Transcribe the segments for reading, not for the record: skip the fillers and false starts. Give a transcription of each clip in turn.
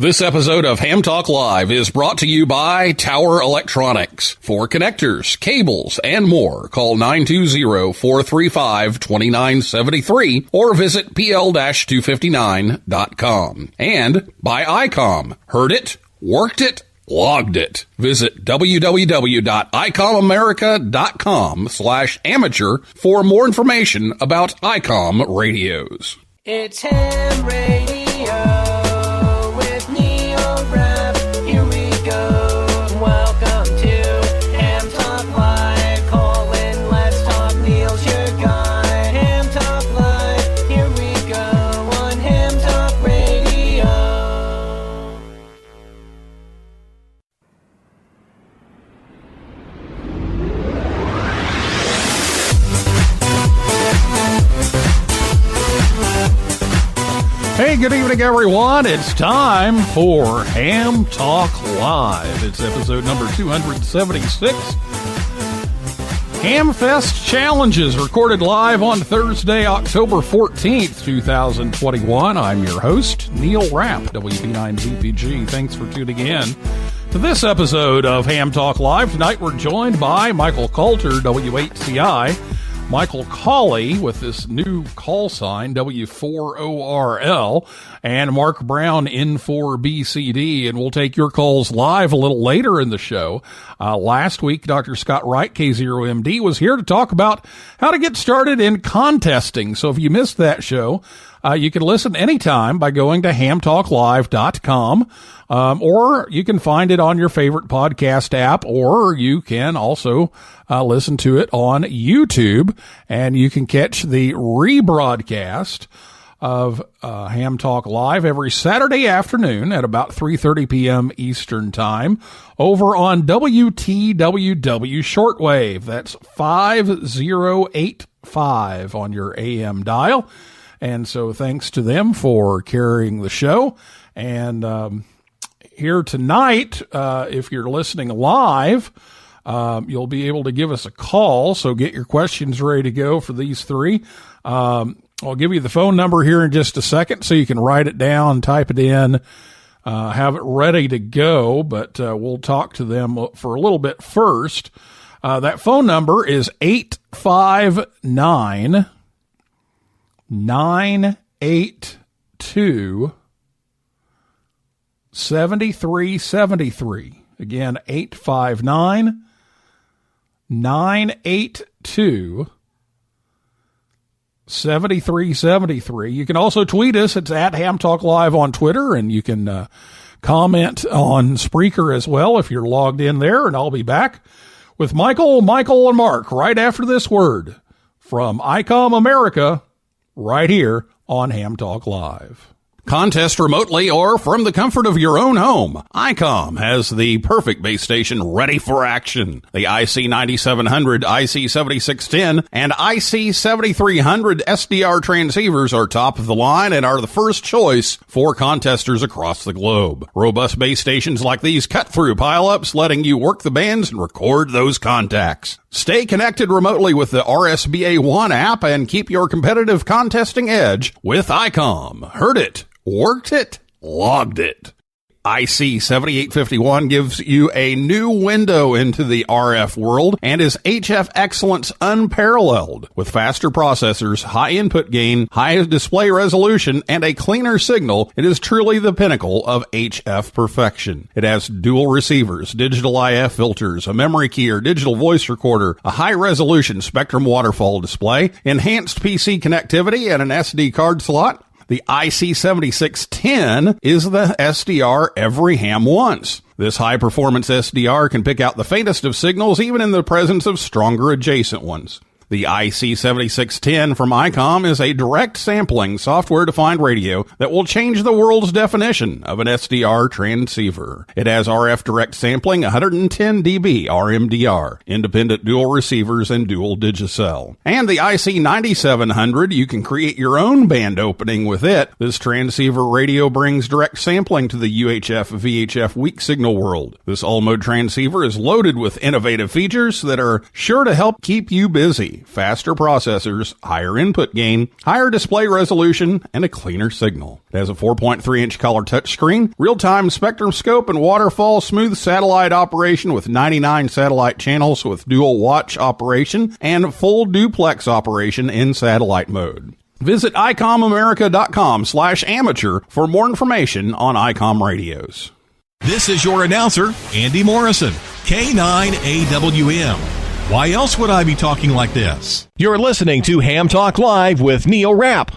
This episode of Ham Talk Live is brought to you by Tower Electronics. For connectors, cables, and more, call 920-435-2973 or visit pl-259.com. And by ICOM. Heard it, worked it, logged it. Visit www.icomamerica.com/amateur for more information about ICOM radios. It's Ham Radio. Hey, good evening, everyone. It's time for Ham Talk Live. It's episode number 276. Hamfest Challenges, recorded live on Thursday, October 14th, 2021. I'm your host, Neil Rapp, WB9VPG. Thanks for tuning in to this episode of Ham Talk Live. Tonight we're joined by Michael Kalter, W8CI. Michael Cauley with this new call sign, W4ORL, and Mark Brown, N4BCD, and we'll take your calls live a little later in the show. Last week, Dr. Scott Wright, K0MD, was here to talk about how to get started in contesting. So if you missed that show, you can listen anytime by going to hamtalklive.com. Or you can find it on your favorite podcast app, or you can also listen to it on YouTube, and you can catch the rebroadcast of Ham Talk Live every Saturday afternoon at about 3:30 p.m. Eastern Time over on WTWW shortwave. That's 5085 on your AM dial. And so thanks to them for carrying the show. And here tonight, if you're listening live, you'll be able to give us a call. So get your questions ready to go for these three. I'll give you the phone number here in just a second so you can write it down, type it in, have it ready to go. But we'll talk to them for a little bit first. That phone number is 859-982 7373. Again, 859-982 7373. You can also tweet us. It's at Ham Talk Live on Twitter, and you can comment on Spreaker as well if you're logged in there. And I'll be back with Michael, and Mark right after this word from ICOM America right here on Ham Talk Live. Contest remotely or from the comfort of your own home. ICOM has the perfect base station ready for action. The IC9700, IC7610, and IC7300 SDR transceivers are top of the line and are the first choice for contesters across the globe. Robust base stations like these cut through pileups, letting you work the bands and record those contacts. Stay connected remotely with the RSBA One app and keep your competitive contesting edge with ICOM. Heard it, worked it, logged it. IC7851 gives you a new window into the RF world and is HF excellence unparalleled. With faster processors, high input gain, high display resolution, and a cleaner signal, it is truly the pinnacle of HF perfection. It has dual receivers, digital IF filters, a memory key or digital voice recorder, a high-resolution Spectrum waterfall display, enhanced PC connectivity, and an SD card slot. The IC7610 is the SDR every ham wants. This high-performance SDR can pick out the faintest of signals even in the presence of stronger adjacent ones. The IC7610 from ICOM is a direct sampling software-defined radio that will change the world's definition of an SDR transceiver. It has RF direct sampling, 110 dB RMDR, independent dual receivers, and dual Digicel. And the IC9700, you can create your own band opening with it. This transceiver radio brings direct sampling to the UHF-VHF weak signal world. This all-mode transceiver is loaded with innovative features that are sure to help keep you busy. TNC, faster processors, higher input gain, higher display resolution, and a cleaner signal. It has a 4.3-inch color touchscreen, real-time spectrum scope, and waterfall smooth satellite operation with 99 satellite channels with dual watch operation and full duplex operation in satellite mode. Visit ICOMAmerica.com/amateur for more information on ICOM radios. This is your announcer, Andy Morrison, K9AWM. Why else would I be talking like this? You're listening to Ham Talk Live with Neil Rapp.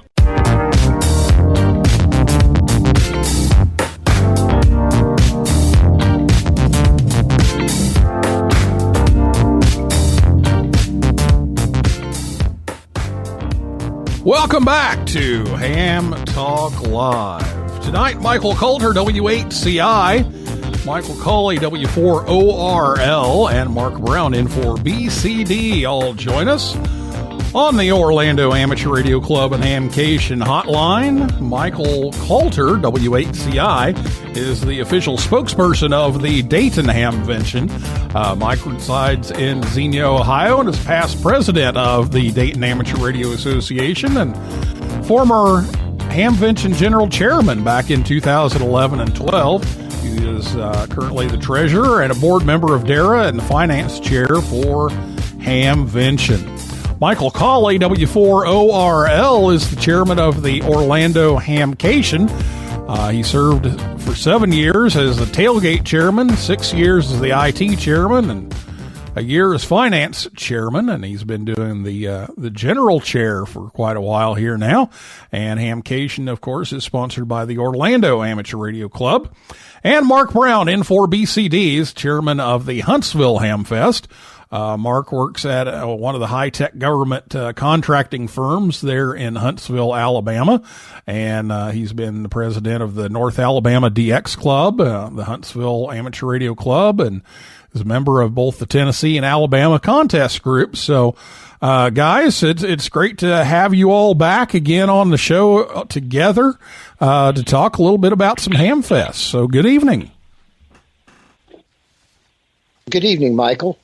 Welcome back to Ham Talk Live. Tonight, Michael Kalter, W8CI, Michael Cauley, W4ORL, and Mark Brown, N4BCD, all join us on the Orlando Amateur Radio Club and Hamcation hotline. Michael Kalter, W8CI, is the official spokesperson of the Dayton Hamvention. Mike resides in Xenia, Ohio, and is past president of the Dayton Amateur Radio Association and former Hamvention general chairman back in 2011 and 12. He is currently the treasurer and a board member of DARA and the finance chair for Hamvention. Michael Cauley, W4ORL, is the chairman of the Orlando Hamcation. He served for 7 years as the tailgate chairman, 6 years as the IT chairman, and a year as finance chairman, and he's been doing the general chair for quite a while here now. And Hamcation, of course, is sponsored by the Orlando Amateur Radio Club. And Mark Brown, N4BCD, is chairman of the Huntsville Hamfest. Mark works at one of the high-tech government contracting firms there in Huntsville, Alabama, and he's been the president of the North Alabama DX Club, the Huntsville Amateur Radio Club, and is a member of both the Tennessee and Alabama contest groups. So, guys, it's great to have you all back again on the show together to talk a little bit about some Hamfests. So, good evening. Good evening, Michael.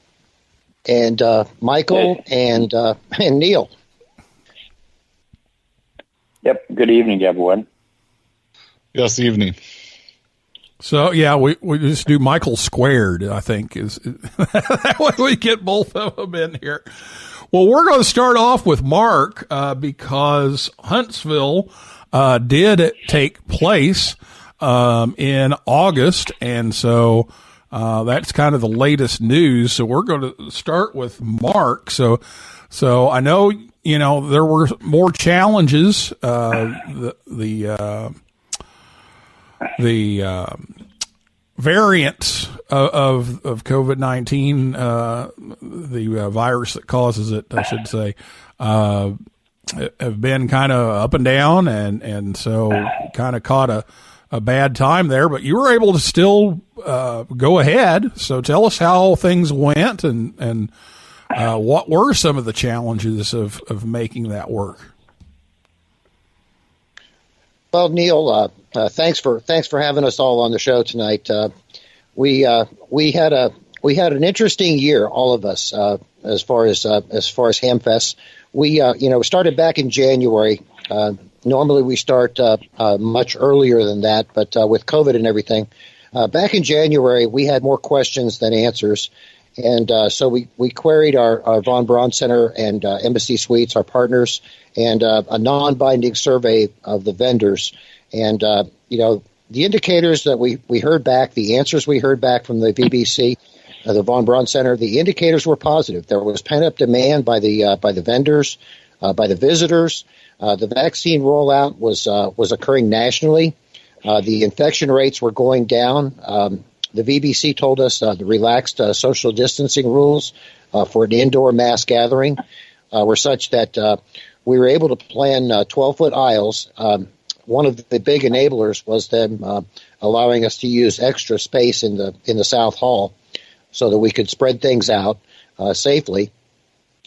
And Michael and Neil. Yep. Good evening, everyone. Yes, evening. So yeah, we just do Michael squared. I think is that way we get both of them in here. Well, we're going to start off with Mark because Huntsville did take place in August, and so. That's kind of the latest news. So we're going to start with Mark. So I know, there were more challenges. The variants of COVID-19, the virus that causes it, I should say, have been kind of up and down. And so kind of caught a bad time there, but you were able to still go ahead. So tell us how things went and what were some of the challenges of making that work. Well, Neil, thanks for having us all on the show tonight. We had an interesting year, all of us, as far as Hamfests. We started back in January. Normally we start much earlier than that, but with COVID and everything, back in January we had more questions than answers, and so we queried our Von Braun Center and Embassy Suites, our partners, and a non-binding survey of the vendors, and the indicators that we heard back, the answers we heard back from the VBC, the Von Braun Center, the indicators were positive. There was pent-up demand by the vendors, by the visitors. The vaccine rollout was occurring nationally. The infection rates were going down. The VBC told us the relaxed social distancing rules for an indoor mass gathering were such that we were able to plan 12-foot aisles. One of the big enablers was them allowing us to use extra space in the South Hall so that we could spread things out safely.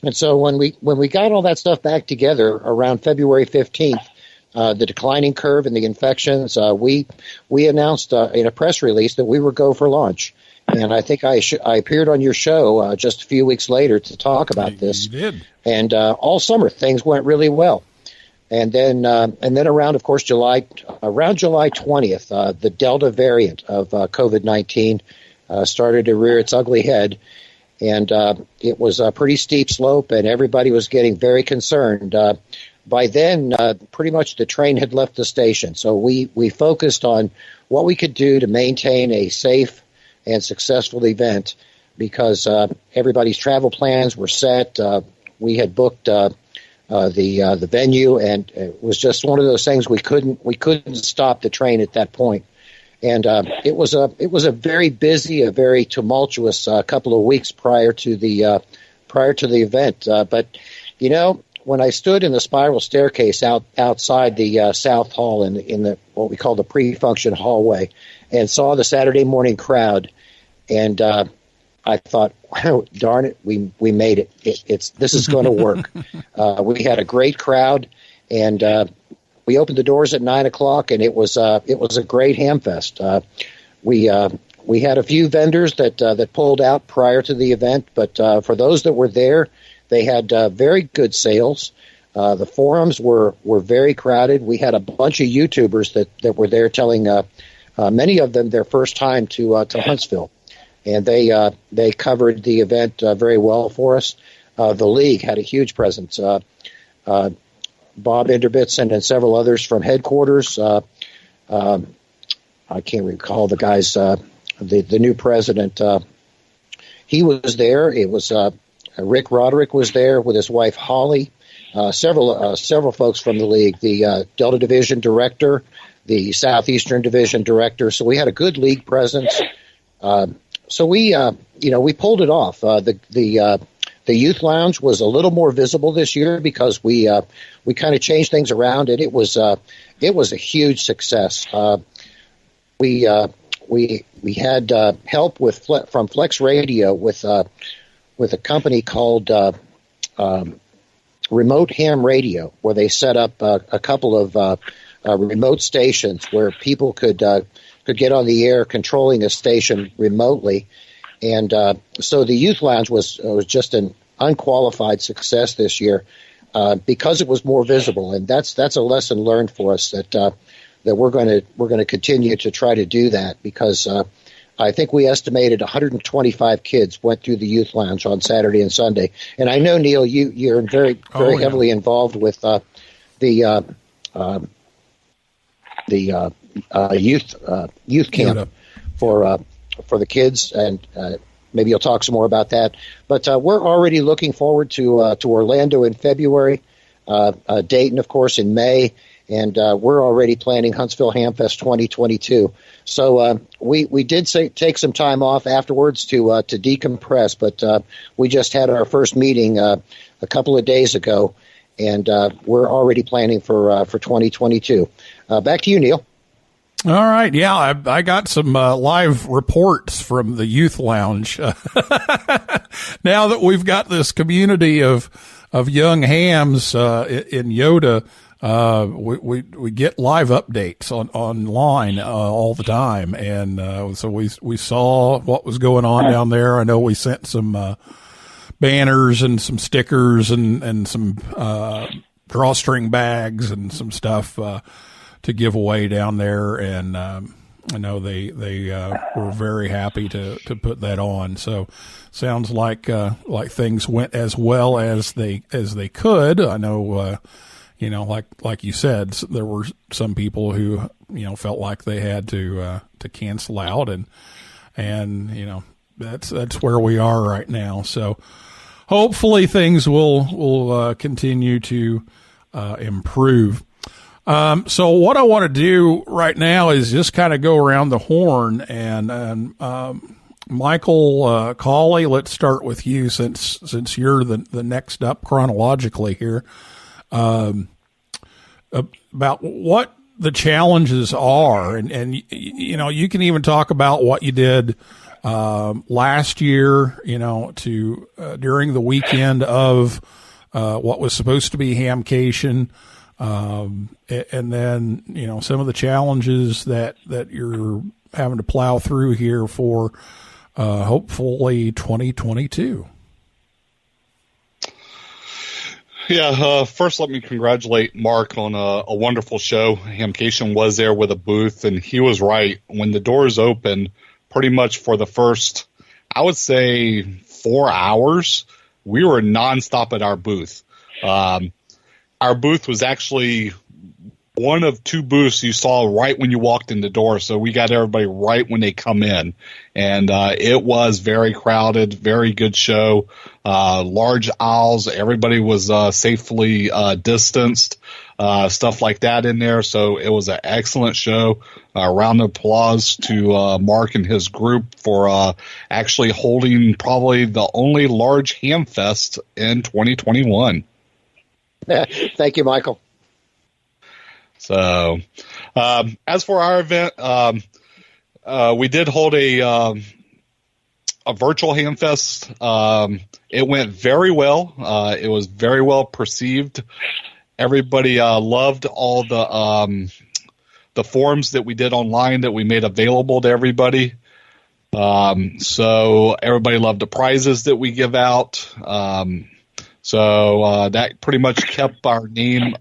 And so when we got all that stuff back together around February 15th, the declining curve and the infections, we announced in a press release that we were go for launch. and I think I appeared on your show just a few weeks later to talk about this. You did. And all summer things went really well. And then around, of course, July 20th, the Delta variant of COVID-19 started to rear its ugly head. And it was a pretty steep slope, and everybody was getting very concerned. By then, pretty much the train had left the station. So we focused on what we could do to maintain a safe and successful event, because everybody's travel plans were set. We had booked the venue, and it was just one of those things we couldn't stop the train at that point. And it was a very busy, a very tumultuous couple of weeks prior to the event. But when I stood in the spiral staircase outside the South Hall in the what we call the pre-function hallway, and saw the Saturday morning crowd, and I thought, wow, darn it, we made it. This is going to work. We had a great crowd, and we opened the doors at 9:00, and it was a great Hamfest. We had a few vendors that pulled out prior to the event, but for those that were there, they had very good sales. The forums were very crowded. We had a bunch of YouTubers that were there telling many of them their first time to Huntsville. And they covered the event very well for us. The league had a huge presence. Bob Inderbitz and several others from headquarters. I can't recall the guys. The new president, he was there. It was Rick Roderick was there with his wife Holly. Several folks from the league. The Delta Division director, the Southeastern Division director. So we had a good league presence. So we pulled it off. The youth lounge was a little more visible this year because we kind of changed things around, and it was a huge success. We had help from Flex Radio with a company called Remote Ham Radio, where they set up a couple of remote stations where people could get on the air controlling a station remotely. And so the youth lounge was just an unqualified success this year because it was more visible. And that's a lesson learned for us that we're going to continue to try to do that, because I think we estimated 125 kids went through the youth lounge on Saturday and Sunday. And I know, Neil, you're very heavily involved with the youth camp for the kids, and maybe you'll talk some more about that. But we're already looking forward to Orlando in February, Dayton, of course, in May, and we're already planning Huntsville Hamfest 2022. So we did take some time off afterwards to decompress, but we just had our first meeting a couple of days ago, and we're already planning for 2022. Back to you, Neil. All right. Yeah, I got some live reports from the youth lounge. Now that we've got this community of young hams in Yoda, we get live updates online all the time, and so we saw what was going on down there. I know we sent some banners and some stickers and some drawstring bags and some stuff to give away down there, and I know they were very happy to put that on. So sounds like things went as well as they could. I know like you said, there were some people who felt like they had to cancel out, and that's where we are right now. So hopefully things will continue to improve. So what I want to do right now is just kind of go around the horn, and Michael Cauley, let's start with you since you're the next up chronologically here. About what the challenges are, and you can even talk about what you did last year, to during the weekend of what was supposed to be Hamcation. And then, some of the challenges that you're having to plow through here for hopefully 2022. Yeah, first let me congratulate Mark on a wonderful show. Hamcation was there with a booth, and he was right. When the doors opened, pretty much for the first, I would say, 4 hours, we were nonstop at our booth. Our booth was actually one of two booths you saw right when you walked in the door, so we got everybody right when they come in. And it was very crowded, very good show, large aisles. Everybody was safely distanced, stuff like that in there. So it was an excellent show. Round of applause to Mark and his group for actually holding probably the only large Hamfest in 2021. Thank you, Michael. So, as for our event, we did hold a virtual Hamfest. It went very well. It was very well perceived. Everybody loved all the forums that we did online that we made available to everybody. So everybody loved the prizes that we give out. So that pretty much kept our name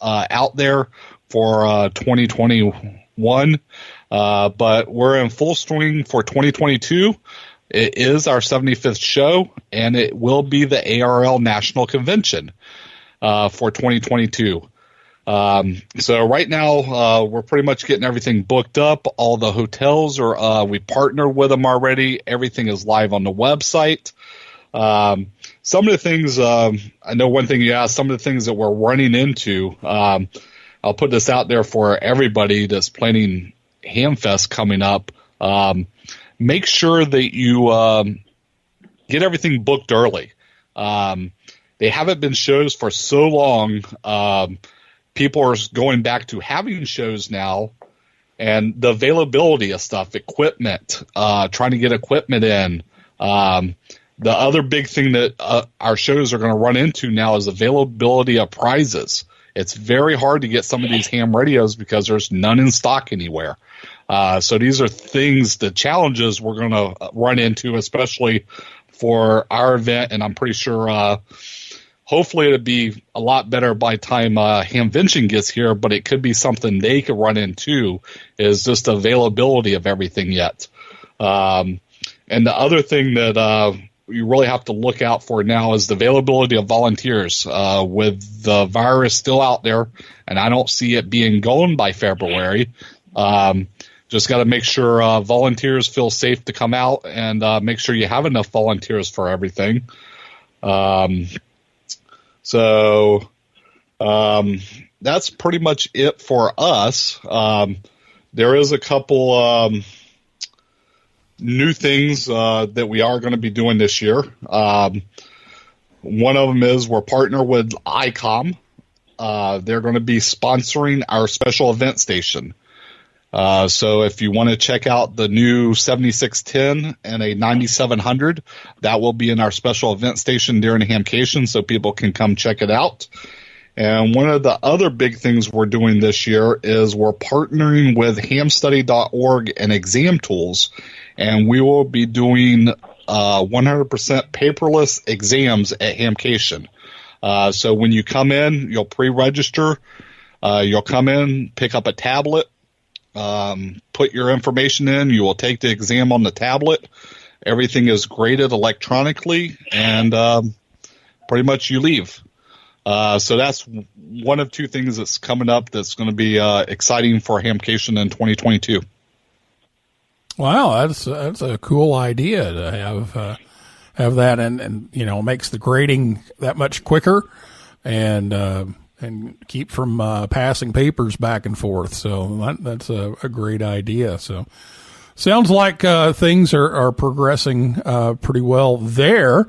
out there for 2021, but we're in full swing for 2022. It is our 75th show, and it will be the ARL National Convention for 2022. So right now, we're pretty much getting everything booked up. All the hotels are, we partnered with them already. Everything is live on the website. Some of the things, I know one thing you asked, some of the things that we're running into, I'll put this out there for everybody that's planning Hamfest coming up. Make sure that you get everything booked early. They haven't been shows for so long. People are going back to having shows now, and the availability of stuff, equipment, trying to get equipment in. The other big thing that our shows are going to run into now is availability of prizes. It's very hard to get some of these ham radios because there's none in stock anywhere. So these are things, the challenges we're going to run into, especially for our event. And I'm pretty sure hopefully it'll be a lot better by the time Hamvention gets here, but it could be something they could run into is just availability of everything yet. And the other thing that you really have to look out for now is the availability of volunteers. With the virus still out there, and I don't see it being gone by February, just got to make sure volunteers feel safe to come out and make sure you have enough volunteers for everything. So that's pretty much it for us. There is a couple new things that we are going to be doing this year. One of them is we're partnered with ICOM. They're going to be sponsoring our special event station. So if you want to check out the new 7610 and a 9700, that will be in our special event station during Hamcation, so people can come check it out. And one of the other big things we're doing this year is we're partnering with hamstudy.org and Exam Tools, and we will be doing 100% paperless exams at Hamcation. So when you come in, you'll pre-register. You'll come in, pick up a tablet, put your information in. You will take the exam on the tablet. Everything is graded electronically, and pretty much you leave. So that's one of two things that's coming up that's going to be exciting for Hamcation in 2022. Wow, that's a cool idea to have that, and you know, makes the grading that much quicker, and keep from passing papers back and forth. So that's a great idea. So sounds like things are progressing pretty well there.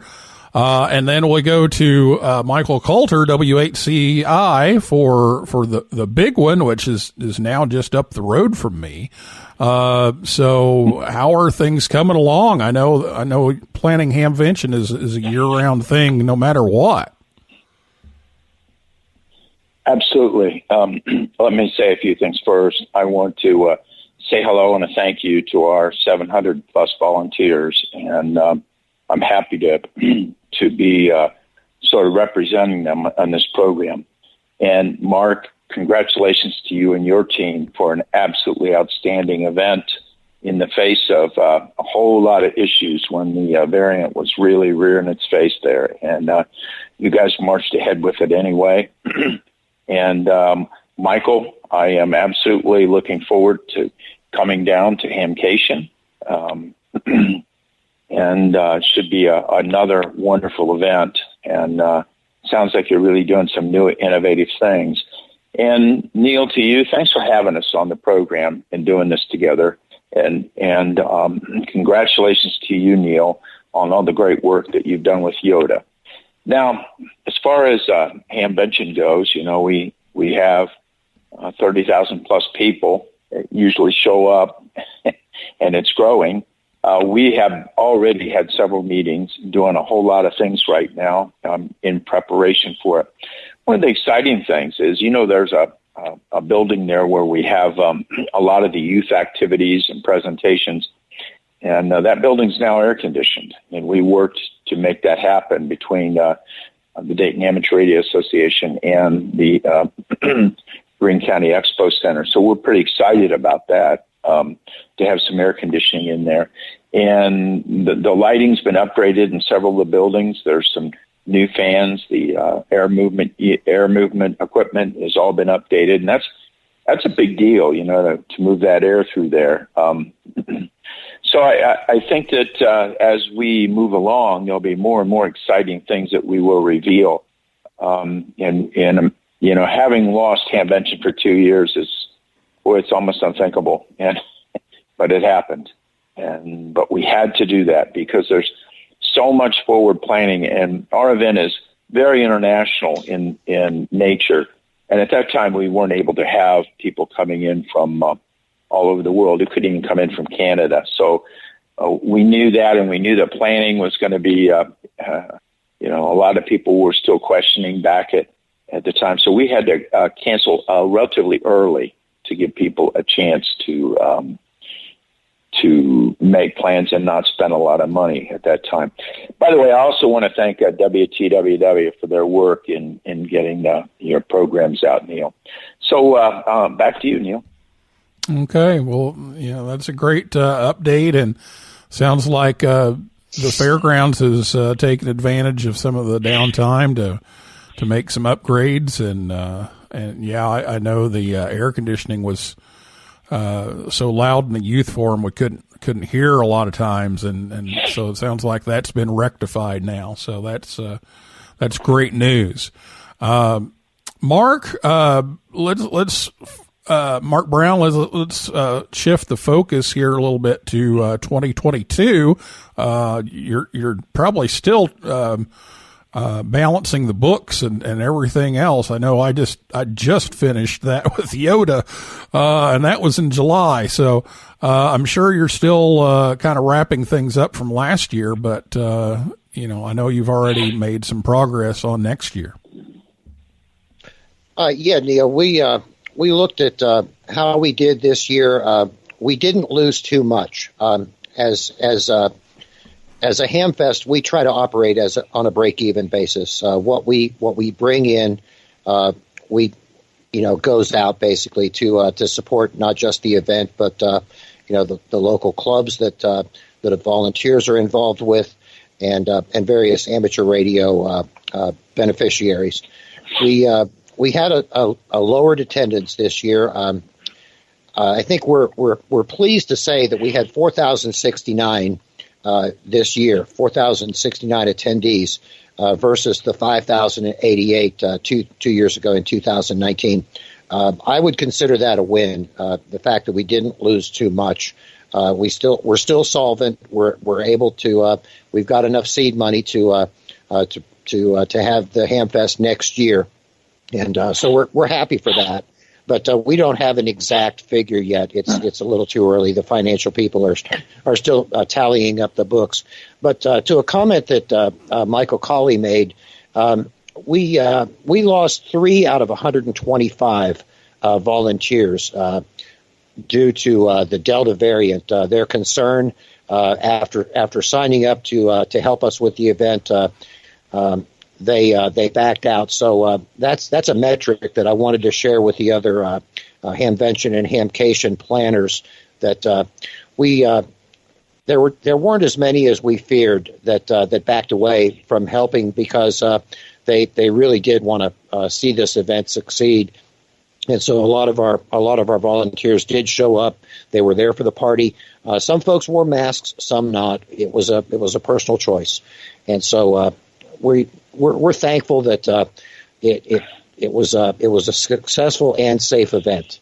And then we go to Michael Kalter, WHCI, for the big one, which is now just up the road from me. So how are things coming along? I know planning Hamvention is a year-round thing, no matter what. Absolutely. Let me say a few things first. I want to say hello and a thank you to our 700 plus volunteers. And I'm happy to be sort of representing them on this program. And Mark, congratulations to you and your team for an absolutely outstanding event in the face of a whole lot of issues when the variant was really rearing its face there. And you guys marched ahead with it anyway. And Michael, I am absolutely looking forward to coming down to Hamcation. And it should be another wonderful event. And sounds like you're really doing some new innovative things. And Neil, to you, thanks for having us on the program and doing this together. And congratulations to you, Neil, on all the great work that you've done with Yoda. Now, as far as Hamvention goes, you know, we have 30,000 plus people that usually show up, and it's growing. We have already had several meetings, doing a whole lot of things right now in preparation for it. One of the exciting things is, you know, there's a building there where we have a lot of the youth activities and presentations, and that building's now air conditioned, and we worked to make that happen between the Dayton Hamvention Radio Association and the Greene County Expo Center. So we're pretty excited about that, to have some air conditioning in there. And the lighting's been upgraded in several of the buildings. There's some new fans. The air movement equipment has all been updated, and that's a big deal, you know, to move that air through there. So I think that as we move along, there'll be more and more exciting things that we will reveal. And you know, having lost Hamvention for 2 years it's almost unthinkable, but it happened. But we had to do that because there's so much forward planning, and our event is very international in nature. And at that time, we weren't able to have people coming in from all over the world. Who couldn't even come in from Canada. So we knew that, and we knew the planning was going to be, you know, a lot of people were still questioning back at the time. So we had to cancel relatively early to give people a chance to make plans and not spend a lot of money at that time. By the way, I also want to thank WTWW for their work in getting your programs out, Neil. So back to you, Neil. Okay. Well, you know, that's a great update, and sounds like the fairgrounds has taken advantage of some of the downtime to make some upgrades, and yeah, I know the air conditioning was so loud in the youth forum we couldn't hear a lot of times, and so it sounds like that's been rectified now. So that's great news. Mark, let's Mark Brown, let's shift the focus here a little bit to 2022. You're probably still balancing the books and everything else. I know I just finished that with Yoda, and that was in July. So I'm sure you're still kind of wrapping things up from last year, but you know, I know you've already made some progress on next year. Yeah, Neil, we looked at how we did this year. We didn't lose too much. As a Hamfest, we try to operate on a break-even basis. What we bring in, goes out basically to support not just the event, but the local clubs that the volunteers are involved with, and various amateur radio beneficiaries. We had a lowered attendance this year. I think we're pleased to say that we had 4,069 this year, 4,069 attendees versus the 5,088 two years ago in 2019. I would consider that a win. The fact that we didn't lose too much. We're still solvent. We're able to. We've got enough seed money to have the Hamfest next year, and so we're happy for that. But we don't have an exact figure yet. It's a little too early. The financial people are still tallying up the books. But to a comment that Michael Cauley made, we lost 3 out of 125 volunteers. due to the Delta variant. Their concern after signing up to help us with the event, they backed out. So that's a metric that I wanted to share with the other Hamvention and Hamcation planners, that there weren't as many as we feared that backed away from helping, because they really did want to see this event succeed. And so a lot of our volunteers did show up. They were there for the party. Some folks wore masks, some not. It was a personal choice, and so we're thankful that it was a successful and safe event.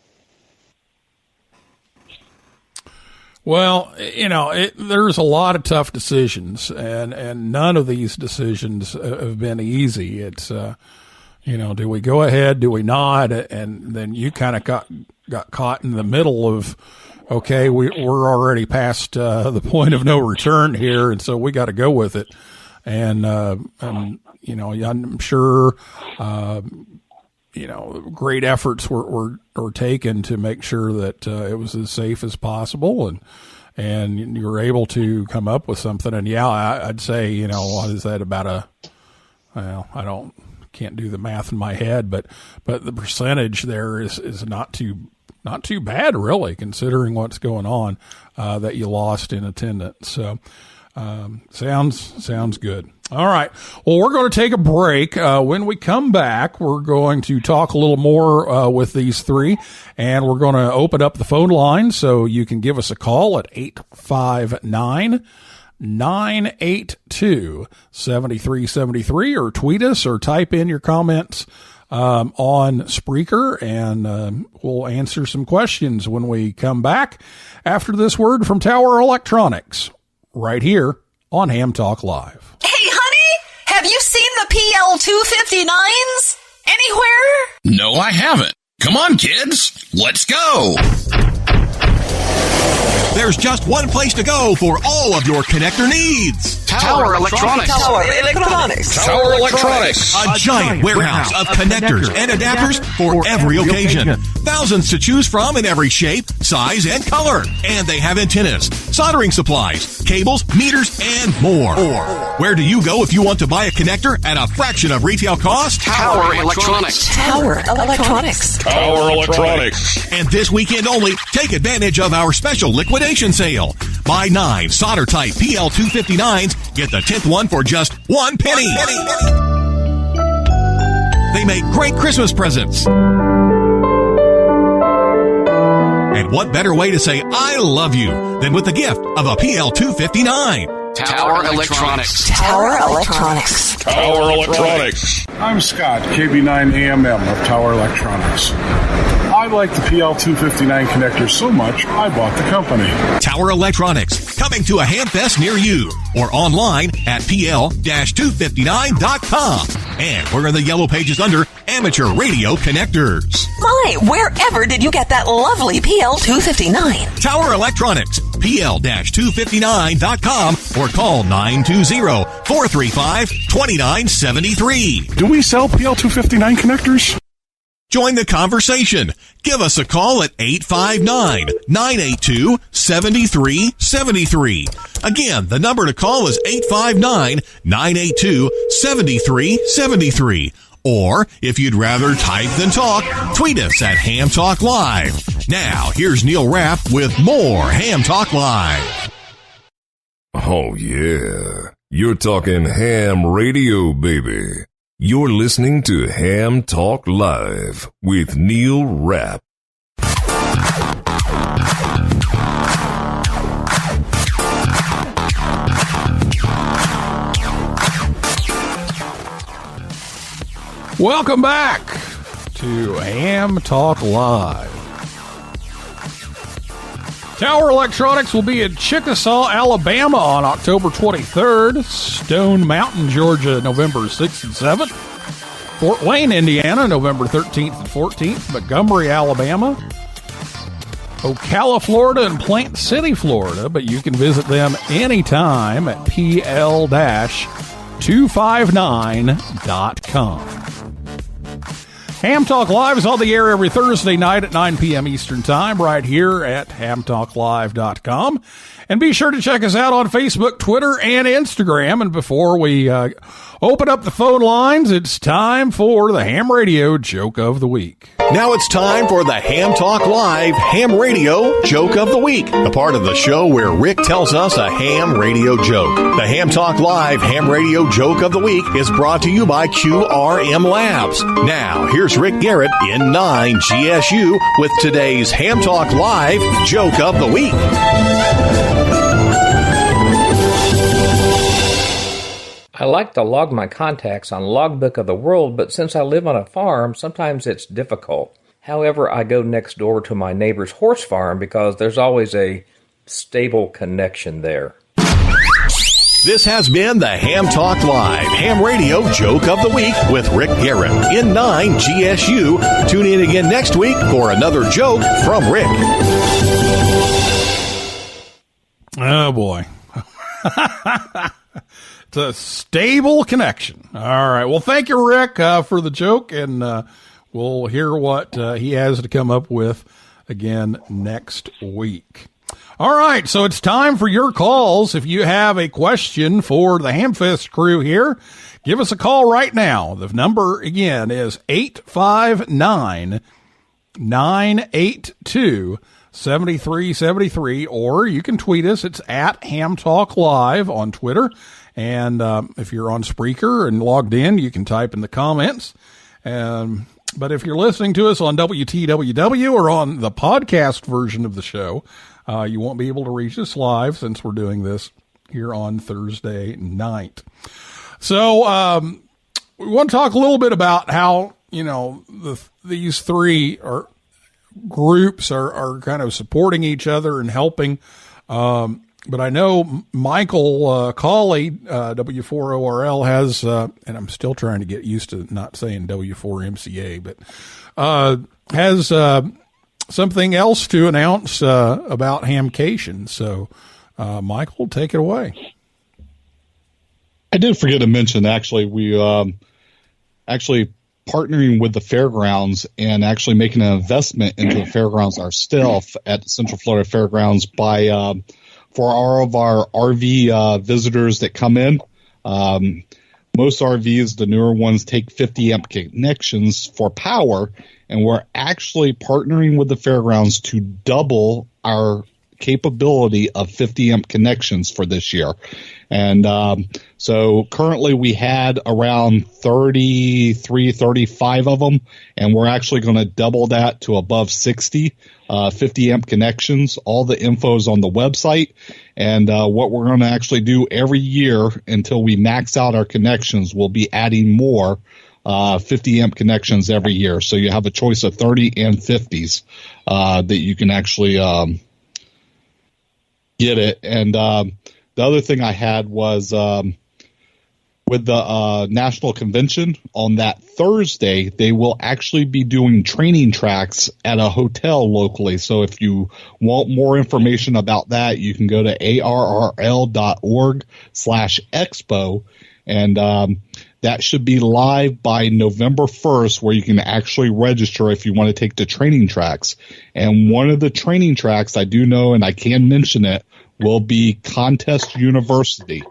Well, there's a lot of tough decisions, and none of these decisions have been easy. It's do we go ahead? Do we not? And then you kind of got caught in the middle of, okay, we're already past the point of no return here, and so we got to go with it. And I'm sure great efforts were taken to make sure that it was as safe as possible, and you were able to come up with something. And I'd say, what is that, about can't do the math in my head, but the percentage there is not too bad, really, considering what's going on, that you lost in attendance. So sounds good. All right. Well, we're going to take a break. When we come back, we're going to talk a little more with these three, and we're going to open up the phone line so you can give us a call at 859-982-7373, or tweet us or type in your comments on Spreaker, and we'll answer some questions when we come back after this word from Tower Electronics, right here on Ham Talk Live. Hey, honey, have you seen the PL259s anywhere? No, I haven't. Come on, kids. Let's go. There's just one place to go for all of your connector needs. Tower Electronics. Tower Electronics. Tower Electronics. A giant warehouse of connectors and adapters for every occasion. Thousands to choose from in every shape, size, and color. And they have antennas, soldering supplies, cables, meters, and more. Where do you go if you want to buy a connector at a fraction of retail cost? Tower Electronics. Tower Electronics. Tower Electronics. And this weekend only, take advantage of our special liquidation sale. Buy 9 solder-type PL259s, get the 10th one for just $1 penny. They make great Christmas presents. And what better way to say I love you than with the gift of a PL259? Tower Electronics. Tower Electronics. Tower Electronics. I'm Scott, KB9AMM of Tower Electronics. I like the PL259 connector so much, I bought the company. Tower Electronics, coming to a Hamfest near you, or online at pl-259.com. And we're in the yellow pages under Amateur Radio Connectors. My, wherever did you get that lovely PL259? Tower Electronics, pl-259.com, or call 920-435-2973. Do we sell PL259 connectors? Join the conversation. Give us a call at 859-982-7373. Again, the number to call is 859-982-7373. Or, if you'd rather type than talk, tweet us at Ham Talk Live. Now, here's Neil Rapp with more Ham Talk Live. Oh, yeah. You're talking ham radio, baby. You're listening to Ham Talk Live with Neil Rapp. Welcome back to Ham Talk Live. Tower Electronics will be in Chickasaw, Alabama on October 23rd, Stone Mountain, Georgia, November 6th and 7th, Fort Wayne, Indiana, November 13th and 14th, Montgomery, Alabama, Ocala, Florida, and Plant City, Florida, but you can visit them anytime at pl-259.com. Ham Talk Live is on the air every Thursday night at 9 p.m. Eastern Time right here at hamtalklive.com. And be sure to check us out on Facebook, Twitter, and Instagram. And before we open up the phone lines, it's time for the Ham Radio Joke of the Week. Now it's time for the Ham Talk Live Ham Radio Joke of the Week, the part of the show where Rick tells us a ham radio joke. The Ham Talk Live Ham Radio Joke of the Week is brought to you by QRM Labs. Now, here's Rick Garrett in 9 GSU with today's Ham Talk Live Joke of the Week. I like to log my contacts on Logbook of the World, but since I live on a farm, sometimes it's difficult. However, I go next door to my neighbor's horse farm because there's always a stable connection there. This has been the Ham Talk Live Ham Radio Joke of the Week with Rick Garrett in 9 GSU. Tune in again next week for another joke from Rick. Oh, boy. It's a stable connection. All right. Well, thank you, Rick, for the joke, and we'll hear what he has to come up with again next week. All right. So it's time for your calls. If you have a question for the Hamfest crew here, give us a call right now. The number, again, is 859-982-7373, or you can tweet us. It's at Ham Talk Live on Twitter. And if you're on Spreaker and logged in, you can type in the comments. But if you're listening to us on WTWW or on the podcast version of the show, you won't be able to reach us live since we're doing this here on Thursday night. So we want to talk a little bit about how, these three groups are kind of supporting each other and helping. But I know Michael Cauley, W4ORL, has, and I'm still trying to get used to not saying W4MCA, but has something else to announce about Hamcation. So, Michael, take it away. I did forget to mention, actually, we actually partnering with the fairgrounds and actually making an investment into the fairgrounds ourselves at Central Florida Fairgrounds by for all of our RV visitors that come in. Most RVs, the newer ones, take 50 amp connections for power, and we're actually partnering with the fairgrounds to double our capability of 50 amp connections for this year. And so currently we had around 33, 35 of them, and we're actually going to double that to above 60 50 amp connections. All the info is on the website, and what we're going to actually do every year until we max out our connections, we'll be adding more 50 amp connections every year. So you have a choice of 30 and 50s that you can actually get it. And the other thing I had was with the national convention on that Thursday, they will actually be doing training tracks at a hotel locally. So if you want more information about that, you can go to arrl.org/expo, and that should be live by November 1st, where you can actually register if you want to take the training tracks. And one of the training tracks I do know, and I can mention it, will be Contest University.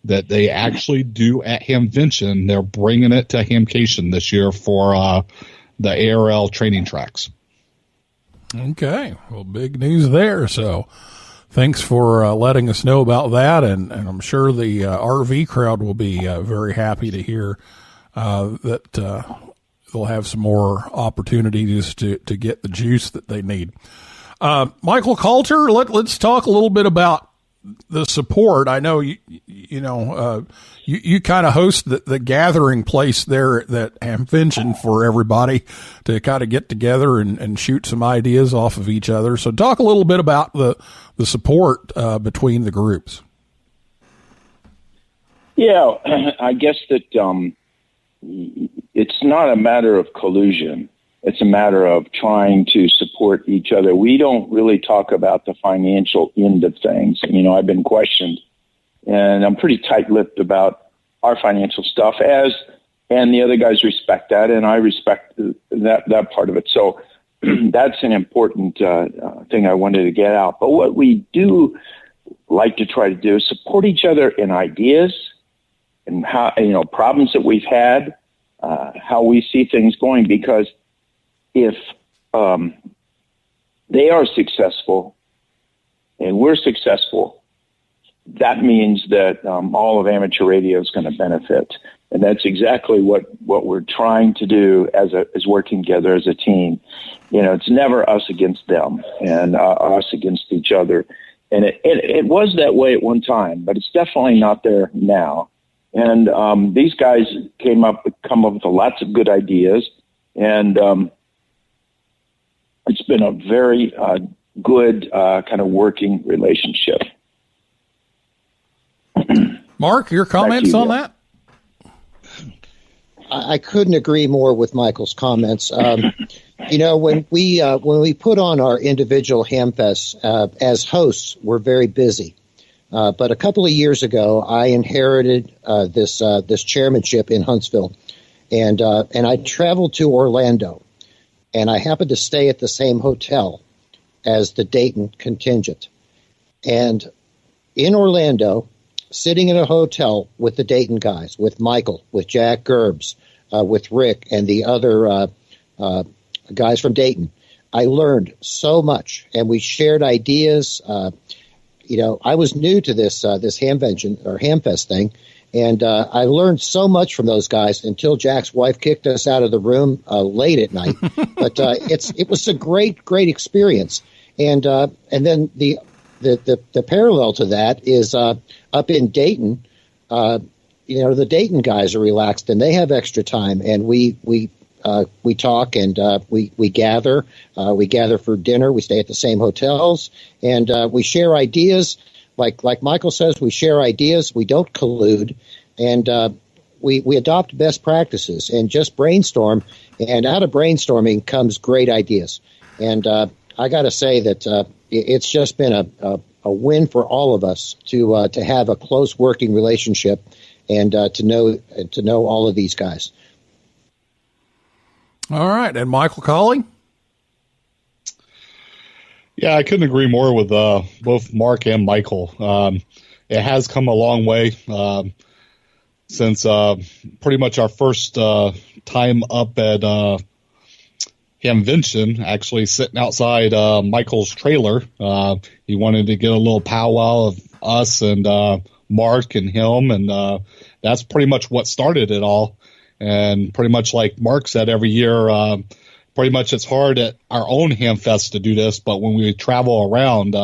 That they actually do at Hamvention. They're bringing it to Hamcation this year for the ARL training tracks. Okay. Well, big news there. So thanks for letting us know about that. And I'm sure the RV crowd will be very happy to hear that they'll have some more opportunities to get the juice that they need. Michael Kalter, let's talk a little bit about the support. I know you kind of host the gathering place there at Hamvention for everybody to kind of get together and shoot some ideas off of each other. So talk a little bit about the support between the groups. Yeah, I guess that it's not a matter of collusion. It's a matter of trying to support each other. We don't really talk about the financial end of things. I've been questioned, and I'm pretty tight-lipped about our financial stuff, as and the other guys respect that, and I respect that part of it. So that's an important thing I wanted to get out. But what we do like to try to do is support each other in ideas and how, problems that we've had, how we see things going, because if they are successful and we're successful, that means that all of amateur radio is going to benefit. And that's exactly what we're trying to do as working together as a team. It's never us against them and us against each other. And it was that way at one time, but it's definitely not there now. And these guys come up with lots of good ideas, and it's been a very good kind of working relationship. Mark, your comments on that? I couldn't agree more with Michael's comments. When we put on our individual Hamfests as hosts, we're very busy. But a couple of years ago, I inherited this chairmanship in Huntsville, and I traveled to Orlando, and I happened to stay at the same hotel as the Dayton contingent. And in Orlando, sitting in a hotel with the Dayton guys, with Michael, with Jack Gerbs, with Rick, and the other guys from Dayton, I learned so much, and we shared ideas. I was new to this Hamvention or Hamfest thing, and I learned so much from those guys until Jack's wife kicked us out of the room late at night. But it was a great experience, and then the parallel to that is up in Dayton. The Dayton guys are relaxed and they have extra time, and we talk and we gather. We gather for dinner. We stay at the same hotels, and we share ideas. Like Michael says, we share ideas. We don't collude, and we adopt best practices and just brainstorm. And out of brainstorming comes great ideas. And I got to say that it's just been a win for all of us to have a close working relationship and to know all of these guys. All right, and Michael Cauley? Yeah, I couldn't agree more with both Mark and Michael. It has come a long way since pretty much our first time up at Hamvention, actually sitting outside Michael's trailer. He wanted to get a little powwow of us and Mark and him, and that's pretty much what started it all. And pretty much like Mark said, every year, pretty much it's hard at our own Hamfest to do this, but when we travel around,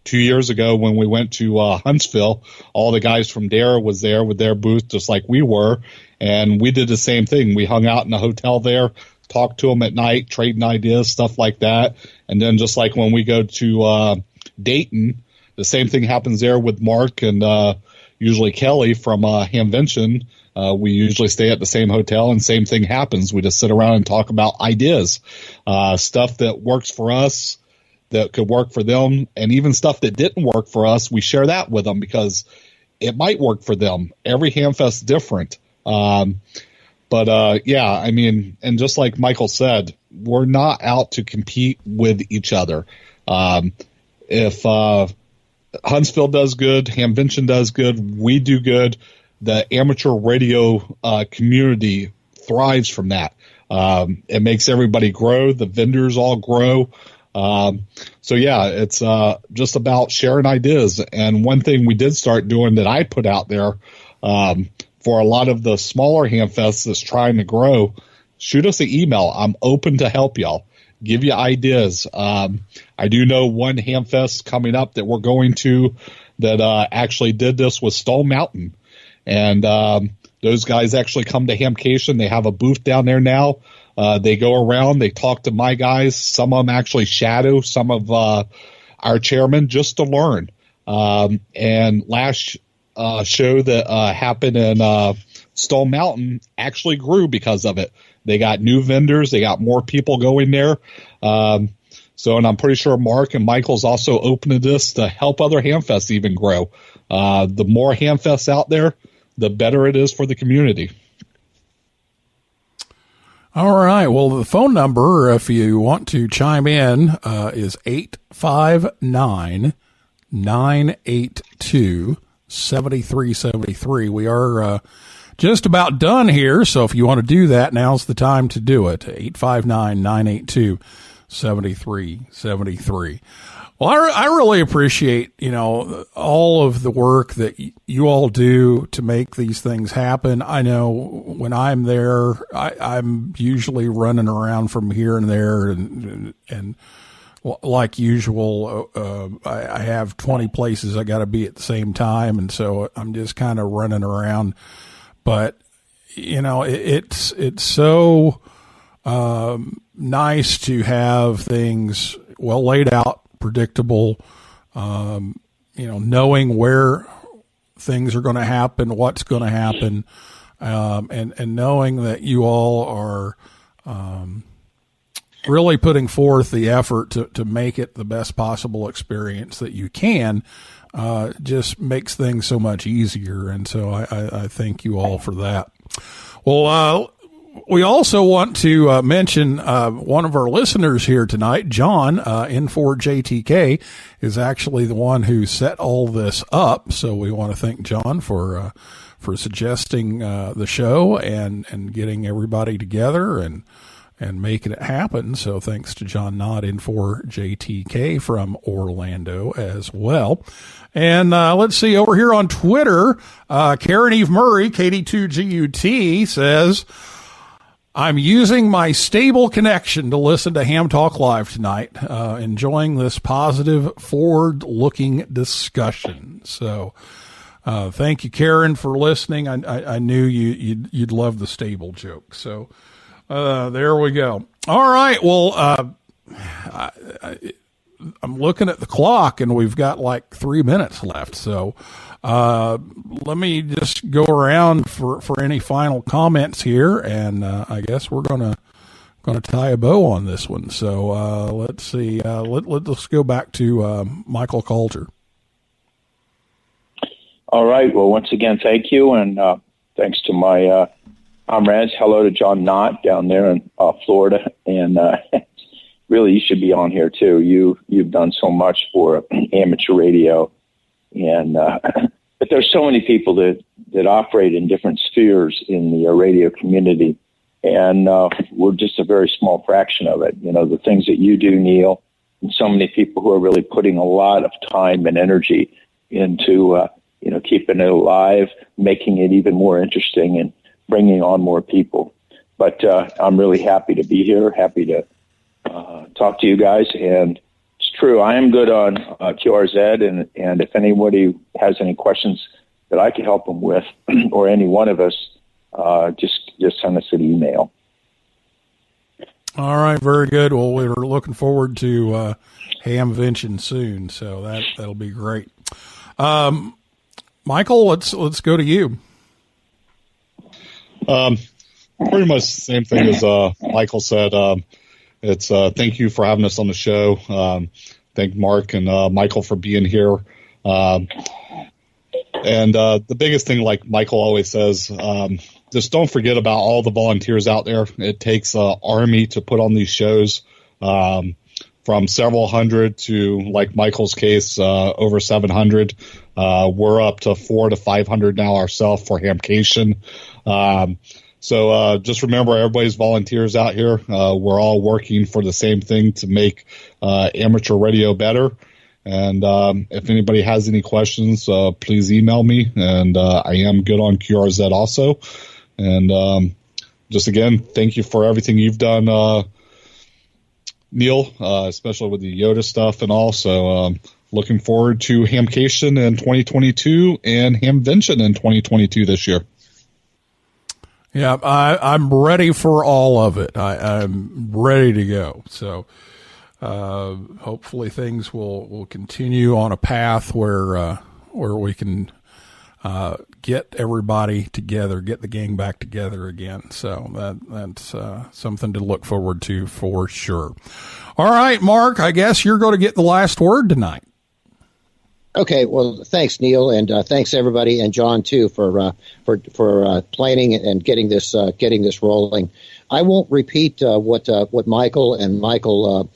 2 years ago when we went to Huntsville, all the guys from Dare was there with their booth just like we were, and we did the same thing. We hung out in the hotel there, talked to them at night, trading ideas, stuff like that. And then just like when we go to Dayton, the same thing happens there with Mark and usually Kelly from Hamvention. We usually stay at the same hotel, and same thing happens. We just sit around and talk about ideas, stuff that works for us, that could work for them, and even stuff that didn't work for us. We share that with them because it might work for them. Every Hamfest is different. But I mean, and just like Michael said, we're not out to compete with each other. If Huntsville does good, Hamvention does good, we do good, the amateur radio community thrives from that. It makes everybody grow. The vendors all grow. It's just about sharing ideas. And one thing we did start doing that I put out there for a lot of the smaller Hamfests that's trying to grow, shoot us an email. I'm open to help y'all, give you ideas. I do know one Hamfest coming up that we're going to that actually did this with Stone Mountain. And those guys actually come to Hamcation. They have a booth down there now. They go around. They talk to my guys. Some of them actually shadow some of our chairmen just to learn. And last show that happened in Stone Mountain actually grew because of it. They got new vendors. They got more people going there. And I'm pretty sure Mark and Michael's also open to this to help other Hamfests even grow. The more Hamfests out there, the better it is for the community. All right. Well, the phone number, if you want to chime in, is 859-982-7373. We are just about done here, so if you want to do that, now's the time to do it. 859-982-7373. Well, I really appreciate, all of the work that you all do to make these things happen. I know when I'm there, I'm usually running around from here and there, and like usual, I have 20 places I got to be at the same time, and so I'm just kind of running around. But it's so nice to have things well laid out, predictable, knowing where things are going to happen, what's going to happen, and knowing that you all are really putting forth the effort to make it the best possible experience that you can, just makes things so much easier. And so I thank you all for that. Well, we also want to mention one of our listeners here tonight, John, N4JTK, is actually the one who set all this up. So we want to thank John for suggesting the show and getting everybody together and making it happen. So thanks to John Knott, N4JTK from Orlando as well. And let's see, over here on Twitter, Karen Eve Murray, KD2GUT, says, I'm using my stable connection to listen to Ham Talk Live tonight, enjoying this positive, forward-looking discussion. So thank you, Karen, for listening. I knew you'd love the stable joke. So there we go. All right, well, I'm looking at the clock, and we've got like 3 minutes left. So let me just go around for any final comments here, and I guess we're gonna tie a bow on this one. So let's see. Let's go back to Michael Kalter. All right. Well, once again, thank you, and thanks to my comrades. Hello to John Knott down there in Florida, and really, you should be on here too. You've done so much for amateur radio, and but there's so many people that operate in different spheres in the radio community, and we're just a very small fraction of it. The things that you do, Neil, and so many people who are really putting a lot of time and energy into keeping it alive, making it even more interesting, and bringing on more people. But I'm really happy to be here, happy to talk to you guys. And it's true, I am good on QRZ, and if anybody has any questions that I can help them with, or any one of us, just send us an email. All right, very good. Well, we're looking forward to Hamvention soon, so that'll be great. Michael, let's go to you. Pretty much the same thing as Michael said. It's thank you for having us on the show. Thank Mark and Michael for being here. And the biggest thing, like Michael always says, just don't forget about all the volunteers out there. It takes an army to put on these shows, from several hundred to, like Michael's case, over 700. We're up to 400 to 500 now ourselves for Hamcation. So just remember, everybody's volunteers out here. We're all working for the same thing to make amateur radio better. And if anybody has any questions, please email me. And I am good on QRZ also. And just again, thank you for everything you've done, Neil, especially with the Yoda stuff and all. So looking forward to Hamcation in 2022 and Hamvention in 2022 this year. Yeah, I'm ready for all of it. I'm ready to go. So hopefully things will continue on a path where we can get everybody together, get the gang back together again. So that's something to look forward to for sure. All right, Mark, I guess you're going to get the last word tonight. Okay, well, thanks, Neil, and thanks everybody, and John too for planning and getting this rolling. I won't repeat what Michael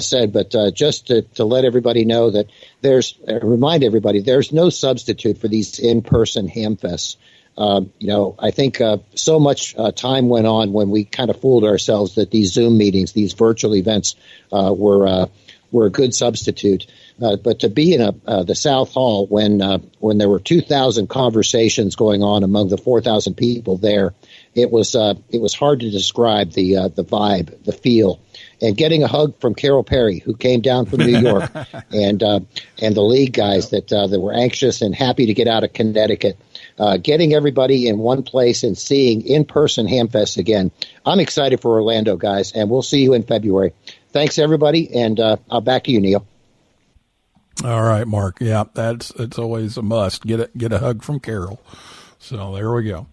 said, but just to let everybody know that remind everybody there's no substitute for these in-person Hamfests. I think so much time went on when we kind of fooled ourselves that these Zoom meetings, these virtual events, were a good substitute. But to be in the South Hall when there were 2,000 conversations going on among the 4,000 people there, it was hard to describe the vibe, the feel, and getting a hug from Carol Perry, who came down from New York, and the league guys that were anxious and happy to get out of Connecticut. Getting everybody in one place and seeing in-person Hamfest again. I'm excited for Orlando, guys, and we'll see you in February. Thanks, everybody, and I'll back to you, Neil. All right, Mark. Yeah, it's always a must. Get a hug from Carol. So there we go.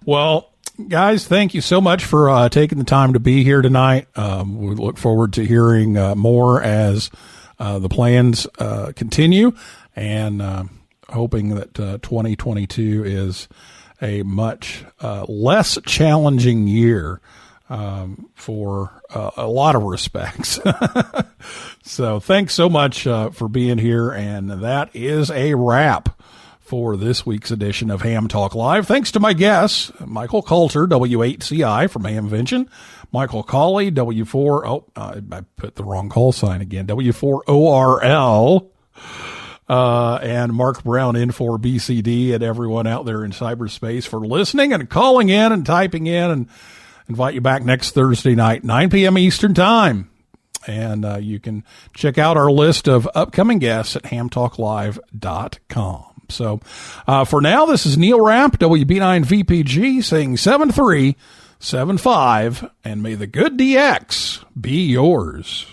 Well, guys, thank you so much for taking the time to be here tonight. We look forward to hearing more as the plans continue, and hoping that 2022 is a much less challenging year for a lot of respects. So thanks so much for being here, and that is a wrap for this week's edition of Ham Talk Live. Thanks to my guests, Michael Kalter, W8CI from Hamvention, Michael Cauley, W4, I put the wrong call sign again, W4ORL, and Mark Brown, N4BCD, and everyone out there in cyberspace for listening and calling in and typing in, and invite you back next Thursday night, 9 p.m. Eastern Time. And you can check out our list of upcoming guests at hamtalklive.com. So for now, this is Neil Rapp, WB9VPG, saying 7375, and may the good DX be yours.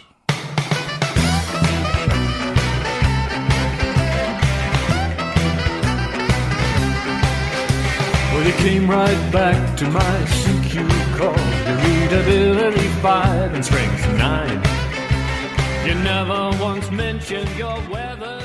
Well, you came right back to my CQ call. Your readability 5 and strength 9. You never once mentioned your weather.